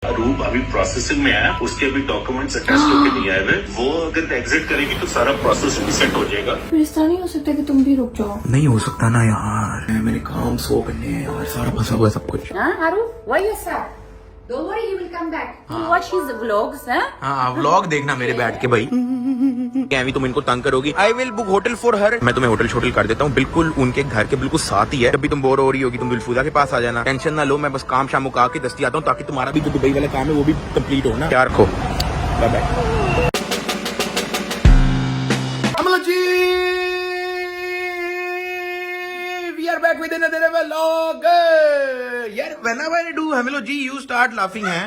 अरूप अभी प्रोसेसिंग में है, उसके अभी डॉक्यूमेंट्स अटैच होके नहीं आए हुए। वो अगर एग्जिट करेगी तो सारा प्रोसेस रिसेट हो जाएगा। फिर इस तरह नहीं हो सकता कि तुम भी रुक जाओ। नहीं हो सकता ना यार, मेरे काम सो करने हैं यार, सारा फंसा हुआ है सब कुछ। Arup, why you sad? Don't worry, he will come back. You watch his vlogs, huh? हाँ व्लॉग देखना मेरे बैठ के भाई। क्या तुम इनको तंग करोगी? I will book hotel for her. मैं तुम्हें होटल शोटल कर देता हूँ, बिल्कुल उनके घर के बिल्कुल साथ ही है। जब भी तुम बोर हो रही होगी तुम दिलफूजा के पास आ जाना, टेंशन ना लो, मैं बस काम शाम मुका के दस्ती आता हूँ ताकि तुम्हारा भी जो दुबई वाला काम है वो भी कंप्लीट हो ना। प्यार रखो, bye bye. We are back with another vlog. यार whenever I do Hamilo G, you start laughing, है?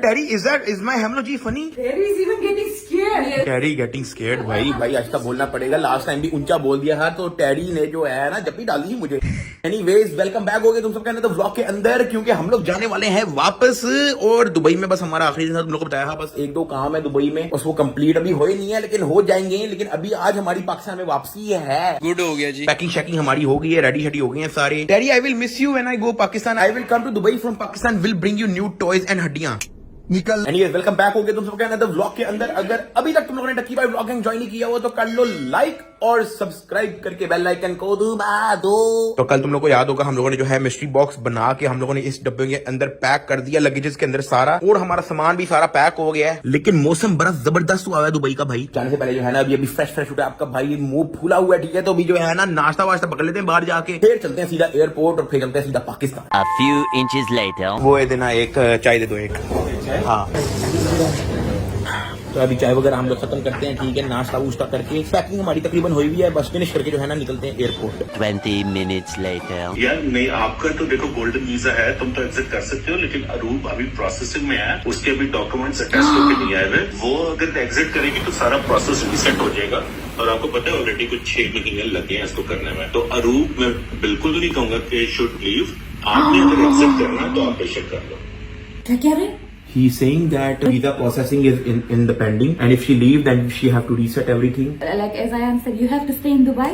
Terry, is my Hamilo G funny? Terry is even getting scared. Terry getting scared, भाई आज तक बोलना पड़ेगा। लास्ट टाइम भी ऊंचा बोल दिया था तो टेरी ने जो है ना जब भी डाली थी मुझे। एनीवेज वेलकम बैक हो गए तुम सब कहने तो व्लॉग के अंदर, क्योंकि हम लोग जाने वाले हैं वापस। और दुबई में बस हमारा आखिरी दिन था, तुम लोग को बताया था, बस एक दो काम है दुबई में, बस वो कंप्लीट अभी हो ही नहीं है, लेकिन हो जाएंगे। लेकिन अभी आज हमारी पाकिस्तान में वापसी है। गुड हो गया जी, पैकिंग शैकिंग हमारी हो गई है, रेडी शेडी हो गई है सारे। Terry, I will miss you when I go Pakistan. I will come to Dubai from Pakistan, will bring you new toys and हड्डियां। निकल। एनीवेज वेलकम बैक हो गए तुम सब कहना तो व्लॉग के अंदर। अगर अभी तक तुम लोगों ने टक्की भाई व्लॉगिंग ज्वाइन नहीं किया हो तो कर लो लाइक और सब्सक्राइब करके बेल आइकन को दबा दो। तो कल तुम लोगों को याद होगा हम लोगों ने जो है मिस्ट्री बॉक्स बना के हम लोगों ने इस डब्बे के अंदर पैक कर दिया, लगेजेस के अंदर सारा, और हमारा सामान भी सारा पैक हो गया है। लेकिन मौसम बड़ा जबरदस्त हुआ है दुबई का भाई। जाने से पहले जो है ना अभी फ्रेश उठा आपका भाई, मुंह फूला हुआ है, ठीक है? तो अभी जो है ना नाश्ता वाश्ता पकड़ लेते हैं बाहर जाके, फिर चलते हैं सीधा एयरपोर्ट और फिर चलते हैं सीधा Pakistan. A few inches later. वो है देना, एक चाय दे दो एक। हाँ तो अभी चाय वगैरह हम लोग खत्म करते हैं, ठीक है? नाश्ता वूश्ता करके पैकिंग हमारी तकरीबन हुई हुई है, बस फिनिश करके जो है ना निकलते हैं एयरपोर्ट। 20 minutes later. यार नहीं, आपका तो देखो गोल्डन वीजा है, तुम तो एग्जिट कर सकते हो, लेकिन अरूप अभी प्रोसेसिंग में है, उसके अभी डॉक्यूमेंट्स अटैच होके नहीं आए हुए। वो अगर एग्जिट करेगी तो सारा प्रोसेस रिसेट हो जाएगा। और आपको पता है ऑलरेडी कुछ 6 महीने लगे हैं इसको करने में। तो अरूप मैं बिल्कुल नहीं कहूंगा कि शुड लीव। आपने अगर एग्जिट करना है तो आप बेशक कर लो। क्या कह रहे? He's saying that visa processing is in the pending, and if she leave, then she have to reset everything. Like as I answered, you have to stay in Dubai.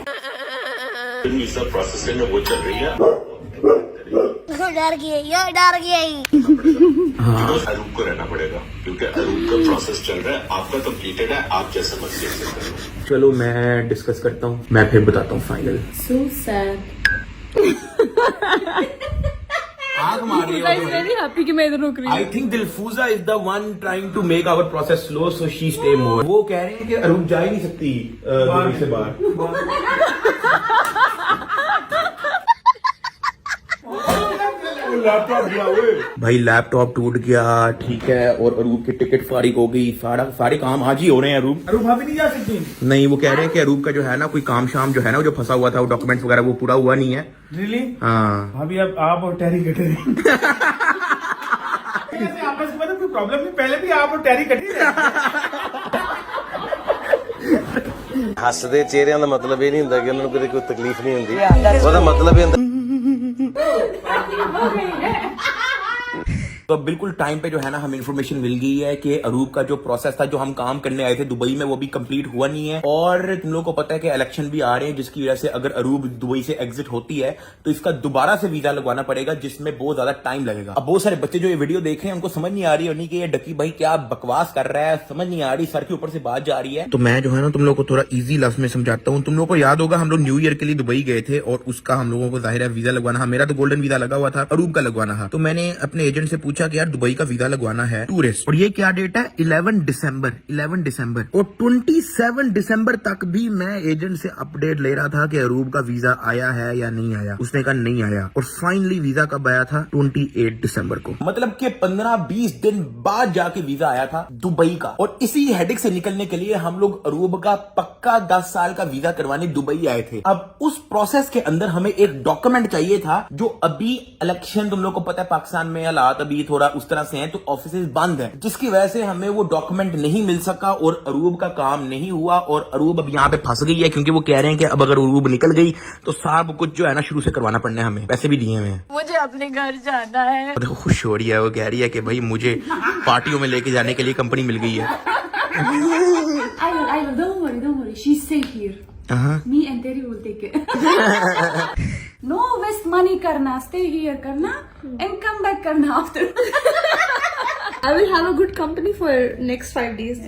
Visa processing में वो चल रही है। डर गया अरूप को रहना पड़ेगा क्योंकि अरूप का प्रोसेस चल रहा है, आपका कंप्लीटेड है, आप जैसा मर्जी ऐसे कर लो। चलो मैं डिस्कस करता हूँ, मैं फिर बताता हूँ फाइनल। So sad. आग मार रही है। Very happy कि मैं इधर रुक रही हूँ. I think दिलफूजा is the one trying to make our process slow, so she stay more. वो कह रहे हैं कि अरूप जा ही नहीं सकती दुबई से बाहर। भाई लैपटॉप टूट गया, ठीक है, और अरूप की टिकट फारिग हो गई, सारे काम आज ही हो रहे हैं। अरूप भाभी नहीं जा सकती। नहीं, वो कह रहे हैं कि अरूप का जो है ना कोई काम शाम जो है ना वो जो फंसा हुआ था, वो डॉक्यूमेंट्स वगैरह वो पूरा हुआ नहीं है। रियली? हाँ भाभी अब आप और टेरी कटे आपस में कोई प्रॉब्लम नहीं, पहले भी आप और टेरी कटी ਹੱਸਦੇ ਚਿਹਰਿਆਂ ਦਾ ਮਤਲਬ ਇਹ ਨਹੀਂ ਹੁੰਦਾ ਕਿ ਉਹਨਾਂ ਨੂੰ ਕਦੇ ਕੋਈ ਤਕਲੀਫ ਨਹੀਂ ਹੁੰਦੀ, ਉਹਦਾ ਮਤਲਬ ਇਹ ਹੁੰਦਾ। तो बिल्कुल टाइम पे जो है ना हमें इन्फॉर्मेशन मिल गई है कि अरूप का जो प्रोसेस था, जो हम काम करने आए थे दुबई में, वो भी कंप्लीट हुआ नहीं है। और तुम लोगों को पता है कि इलेक्शन भी आ रहे हैं, जिसकी वजह से अगर अरूप दुबई से एग्जिट होती है तो इसका दोबारा से वीजा लगवाना पड़ेगा, जिसमें बहुत ज्यादा टाइम लगेगा। अब बहुत सारे बच्चे जो ये वीडियो देख रहे हैं उनको समझ नहीं आ रही होनी कि ये डकी भाई क्या बकवास कर रहा है, समझ नहीं आ रही, सर के ऊपर से बात जा रही है। तो मैं जो है ना तुम लोग को थोड़ा इजी लफ्ज में समझाता हूँ। तुम लोग को याद होगा हम लोग न्यू ईयर के लिए दुबई गए थे और उसका हम लोगों को जाहिर है वीजा लगवाना है। मेरा तो गोल्डन वीजा लगा हुआ था, अरूप का लगवाना था। तो मैंने अपने एजेंट से पूछा कि यार दुबई का वीजा लगवाना है टूरिस्ट, और ये क्या डेट है? 11 दिसंबर। और 27 दिसंबर तक भी मैं एजेंट से अपडेट ले रहा था कि अरूप का वीजा आया है या नहीं आया। उसने कहा नहीं आया, और फाइनली वीजा कब आया था? 28 दिसंबर को, मतलब कि 15-20 दिन बाद जाके वीजा आया था दुबई का। और इसी हेडेक से निकलने के लिए हम लोग अरूप का पक्का 10 साल का वीजा करवाने दुबई आए थे। अब उस प्रोसेस के अंदर हमें एक डॉक्यूमेंट चाहिए था, जो अभी इलेक्शन, तुम लोग को पता है पाकिस्तान में हालात अभी थोड़ा उस तरह से हैं, तो ऑफिस बंद है, जिसकी वजह से हमें वो डॉक्यूमेंट नहीं मिल सका और अरूब का काम नहीं हुआ। और अरूब अब यहाँ पे फंस गई है, क्योंकि वो कह रहे हैं कि अब अगर अरूब निकल गई तो सब कुछ जो है ना शुरू से करवाना पड़ना है। हमें पैसे भी दिए हुए हैं, मुझे अपने घर जाना है। देखो खुश हो रही है, वो कह रही है कि भाई मुझे पार्टियों में लेके जाने के लिए कंपनी मिल गई है। I will, don't worry, she's safe here. Me and Terry will take it. No waste money करना, stay here करना and come back करना after. I will have a good company for next 5 days.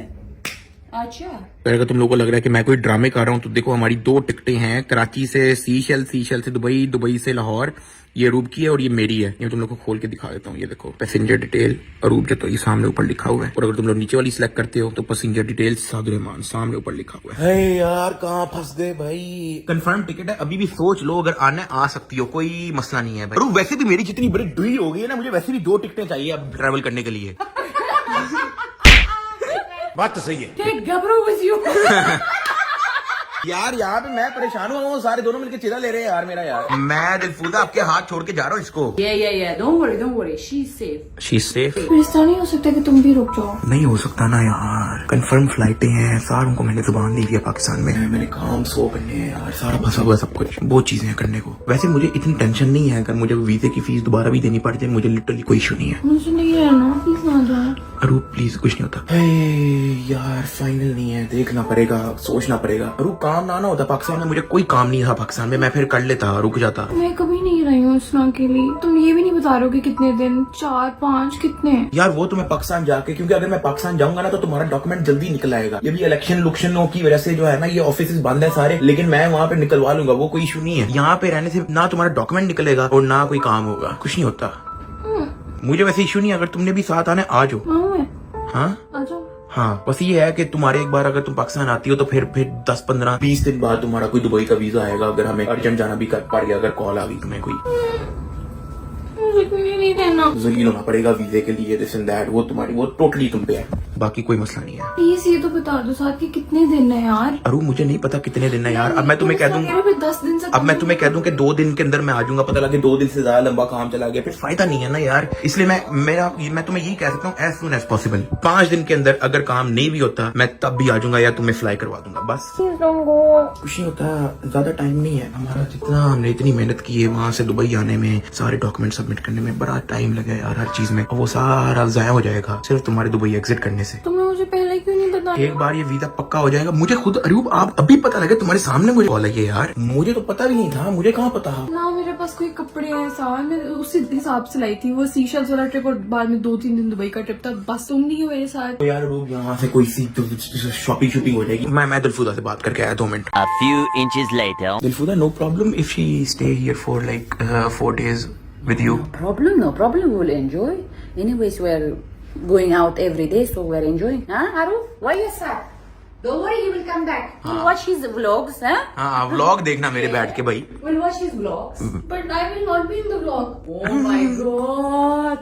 अच्छा तो अगर तुम लोगों को लग रहा है कि मैं कोई ड्रामे कर रहा हूँ तो देखो हमारी 2 टिकटें हैं, कराची से सीशेल, सीशेल से दुबई, दुबई से लाहौर। ये अरूब की है और ये मेरी है। ये तुम लोग को खोल के दिखा देता हूँ। ये देखो पैसेंजर डिटेल अरूब जो, तो ये सामने ऊपर लिखा हुआ है। और अगर तुम लोग नीचे वाली सिलेक्ट करते हो तो पैसेंजर डिटेल साद रहमान सामने ऊपर लिखा हुआ है। यार कहाँ फंस गए भाई। कंफर्म टिकट है, अभी भी सोच लो, अगर आना है आ सकती हो, कोई मसला नहीं है भाई। अरूब वैसे भी मेरी जितनी बड़ी डुई हो गई है ना, मुझे वैसे भी 2 टिकटें चाहिए अब ट्रैवल करने के लिए। बात तो सही है। take Gabru with you. यार यहाँ पे मैं परेशान हुआ हूँ, सारे दोनों मिलकर चिल्ला ले रहे हैं यार मेरा यार। मैं दिलफुदा आपके हाथ छोड़ के जा रहा हूँ इसको। Yeah. Don't worry. She's safe. She's safe? फिर इस तरह नहीं हो सकता कि तुम भी रुक जाओ। नहीं हो सकता ना यार, कंफर्म फ्लाइटें हैं, सारों को मैंने जुबान दी है पाकिस्तान में। मैंने काम 100 करने हैं यार, सारा फंसा हुआ सब कुछ, बहुत चीजें हैं करने को। वैसे मुझे इतनी टेंशन नहीं है, अगर मुझे वीजे की फीस दोबारा भी देनी पड़ जाए, मुझे लिटरली कोई इशू नहीं है। मुझे नहीं है ना, प्लीज ना जाओ। अरूब प्लीज, कुछ नहीं होता। यार फाइनल नहीं है, देखना पड़ेगा, सोचना पड़ेगा। अरूब काम ना होता पाकिस्तान में, मुझे कोई काम नहीं था पाकिस्तान में, मैं फिर कर लेता, रुक जाता। मैं कभी नहीं रही हूँ इस्लाम के लिए। तुम ये भी नहीं बता रहे हो कि कितने दिन, 4, 5 कितने? यार वो तो मैं पाकिस्तान जाके, क्योंकि अगर मैं पाकिस्तान जाऊंगा ना तो तुम्हारा डॉक्यूमेंट जल्दी निकल आएगा। ये भी इलेक्शन लुक्शनों की वजह से जो है ना, ये ऑफिस बंद है सारे, लेकिन मैं वहाँ पे निकलवा लूंगा, वो कोई इशू नहीं है। यहाँ पे रहने से ना तुम्हारा डॉक्यूमेंट निकलेगा और ना कोई काम होगा, कुछ नहीं होता। मुझे वैसे इशू नहीं है, अगर तुमने भी साथ आना है आ जाओ। हाँ आ जाओ। हाँ, बस ये है कि तुम्हारे एक बार अगर तुम पाकिस्तान आती हो तो फिर 10, 15, 20 दिन बाद तुम्हारा कोई दुबई का वीजा आएगा, अगर हमें अर्जेंट जाना भी कर पड़ गया, अगर कॉल आ गई तुम्हें कोई। मुझे नहीं रहना। जलील होना पड़ेगा वीजे के लिए, दिस एंड दैट, वो तुम्हारी, वो टोटली तुम पे है, बाकी कोई मसला नहीं है। प्लीज ये तो बता दो साथ कि कितने दिन है यार। अरू मुझे नहीं पता कितने दिन है यार, अब मैं तुम्हें कह दूं, 10 दिन से अब मैं तुम्हें कह दूं कि 2 दिन के अंदर मैं आ जाऊंगा, पता लगे 2 दिन से ज्यादा लंबा काम चला गया, फिर फायदा नहीं है ना यार। इसलिए मैं तुम्हें यही कह सकता हूँ एज सुन एज पॉसिबल। 5 दिन के अंदर अगर काम नहीं भी होता मैं तब भी आ जाऊंगा या तुम्हें फ्लाई करवा दूंगा, बस। कुछ नहीं होता, ज्यादा टाइम नहीं है हमारा। जितना हमने इतनी मेहनत की है वहां से दुबई आने में, सारे डॉक्यूमेंट सबमिट करने में, बड़ा टाइम लगा यार हर चीज में, वो सारा जाया हो जाएगा सिर्फ तुम्हारे दुबई एग्जिट करने से। तुमने मुझे पहले क्यों नहीं बताया? एक बार ये वीजा पक्का हो जाएगा, मुझे खुद अरूब आप अभी पता लगे, तुम्हारे सामने मुझे कॉल है यार, मुझे तो पता भी नहीं था, मुझे कहाँ पता। ना मेरे पास कोई कपड़े हैं साथ, मैं उसी हिसाब से लाई थी। वो सीशेल्स वाला ट्रिप और बाद में 2-3 दिन दुबई का ट्रिप था, बस तुम नहीं हो मेरे साथ। तो यार अरूब यहाँ से कोई सी शॉपिंग हो जाएगी। मैं दिलफुदा से बात करके आया 2 मिनट। A few inches later. दिलफुदा, no problem if she stay here for like 4 days with you. No problem. We'll enjoy. Anyways, we're going out every day, so we're enjoying. Huh, Haru? Why you sad? Don't worry, he will come back. We'll watch his vlogs, huh? हाँ vlog देखना मेरे बैठ के भाई। We'll watch his vlogs. But I will not be in the vlog. Oh my god.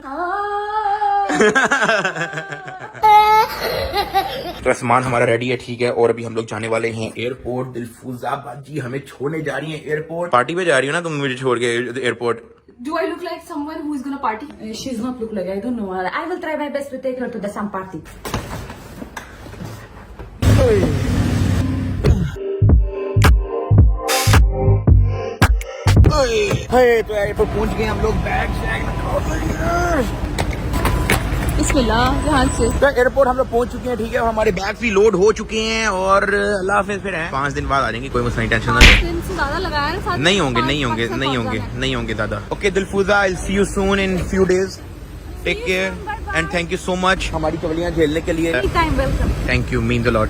तो सामान हमारा ready है, ठीक है, और अभी हम लोग जाने वाले हैं एयरपोर्ट। दिलफुजा बाजी हमें छोड़ने जा रही है एयरपोर्ट। पार्टी पे जा रही हो ना तुम मुझे छोड़ के airport? Do I look like someone who is gonna party? She's not look like, I don't know. I will try my best to take her to the some party. तो एयरपोर्ट पहुंच गए हम लोग, बैग बिस्मिल्लाह, ध्यान से। तो airport हम लोग पहुंच चुके हैं, ठीक है, और हमारे बैग भी लोड हो चुके हैं, और अल्लाह हाफिज़ फिर हैं। 5 दिन बाद आ जाएंगे, कोई मसला नहीं, टेंशन ना लो। 5 दिन से ज्यादा लगाया ना साथ? नहीं होंगे दादा। Okay Dilfuza, I see you soon in few days, take care and thank you so much हमारी कवलियां झेलने के लिए। Thank you, means a lot.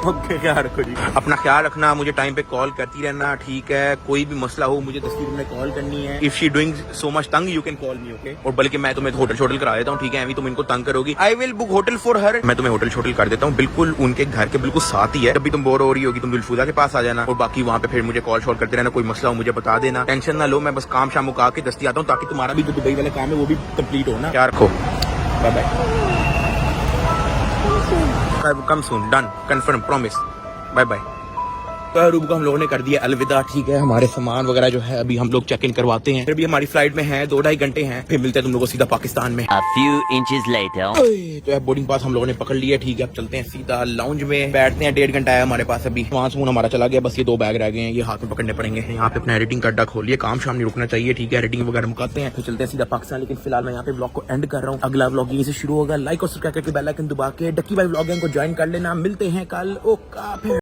Okay ख्याल रखो जी, अपना ख्याल रखना, मुझे टाइम पे कॉल करती रहना, ठीक है, कोई भी मसला हो मुझे तस्वीर में कॉल करनी है। If she doing so much तंग you can call me, okay. और बल्कि मैं तुम्हें होटल शोटल करा देता हूँ, ठीक है, अभी तुम इनको तंग करोगी, I will book hotel for her. मैं तुम्हें होटल शोटल कर देता हूँ, बिल्कुल उनके घर के बिल्कुल साथ ही है। जब भी तुम बोर हो रही होगी तुम दिलफुजा के पास आ जाना, और बाकी वहाँ पे फिर मुझे कॉल शॉल करते रहना, कोई मसला हो मुझे बता देना, टेंशन ना लो, मैं बस काम शाम मुका के दस्ती आता हूँ, ताकि तुम्हारा भी जो दुबई वाला काम है वो भी कंप्लीट हो ना। ख्याल रखो, bye bye, come soon, done, confirm, promise, bye bye. तो अरूब को हम लोगों ने कर दिया अलविदा, ठीक है, हमारे सामान वगैरह जो है अभी हम लोग चेक इन करवाते हैं, फिर भी हमारी फ्लाइट में है 2-2.5 घंटे हैं, फिर मिलते हैं तुम लोगों को सीधा पाकिस्तान में। A few inches later. तो बोर्डिंग पास हम लोगों ने पकड़ लिया, ठीक है, अब चलते हैं सीधा लाउंज में, बैठते हैं। 1.5 घंटा है हमारे पास, अभी सामान हमारा चला गया, बस ये 2 बैग रह गए हैं, ये हाथ में पकड़ने पड़ेंगे। यहाँ पे अपना एडिटिंग का अड्डा खोलिए, काम शाम नहीं रुकना चाहिए, ठीक है, एडिटिंग वगैरह मुकाते हैं, फिर चलते हैं सीधा पाकिस्तान। लेकिन फिलहाल मैं यहाँ पे ब्लॉग को एंड कर रहा हूँ, अगला ब्लॉग यहीं से शुरू होगा। लाइक और सब्सक्राइब करके बेल आइकन दबा के डक्की भाई ब्लॉग को ज्वाइन कर लेना। मिलते हैं कल, ओका।